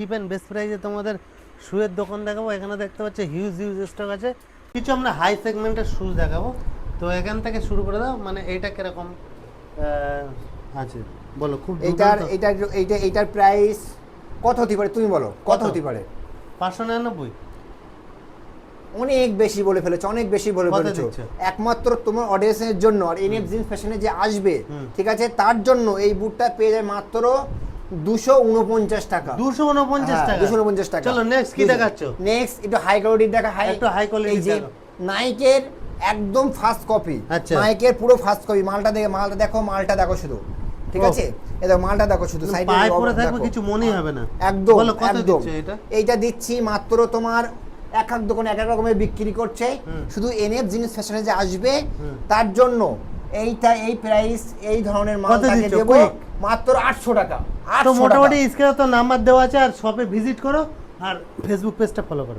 Chip and best প্রাইসে তোমাদের শুয়ের দোকান দেখাবো। এখানে দেখতে পাচ্ছ হিউজ স্টক আছে। কিছু আমরা হাই সেগমেন্টের শুজ দেখাবো। তো এখান থেকে শুরু করে দাও, মানে এইটা কিরকম আছে বলো। খুব এইটার প্রাইস কত হতে পারে তুমি বলো, কত হতে পারে? 599। অনেক বেশি বলে ফেলেছো, অনেক বেশি বলে ফেলেছো। একমাত্র তোমার অডিয়েন্সের জন্য আর এনএফ জিন্স ফ্যাশনে যে আসবে, ঠিক আছে, তার জন্য এই বুটটা পেয়ে যায় মাত্র 249 টাকা। 249 টাকা, 249 টাকা। চলো নেক্সট কি দেখাচ্ছো? নেক্সট একটু হাই কোয়ালিটির দেখা। একটু হাই কোয়ালিটি এই যে নাইকের একদম ফার্স্ট কপি, আচ্ছা। নাইকের পুরো ফার্স্ট কপি। মালটা দেখো, মালটা দেখো শুধু, ঠিক আছে? এই দেখো মালটা দেখো শুধু, সাইডে পায়ে পরে থাকবে, কিছু মনেই হবে না। একদম বলো কত একদম। দিচ্ছ এটা? এইটা দিচ্ছি মাত্র তোমার এক এক দোকানে এক এক রকমের বিক্রি করছে, শুধু এনএফ জিনিস ফ্যাশনে যে আসবে তার জন্য এইটা এই প্রাইস এই ধরনের মালটাকে দেব মাত্র 800 টাকা। তো মোটামুটি স্ক্রিনে তো নাম্বার দেওয়া আছে, আর শপে ভিজিট করো আর ফেসবুক পেজটা ফলো করো।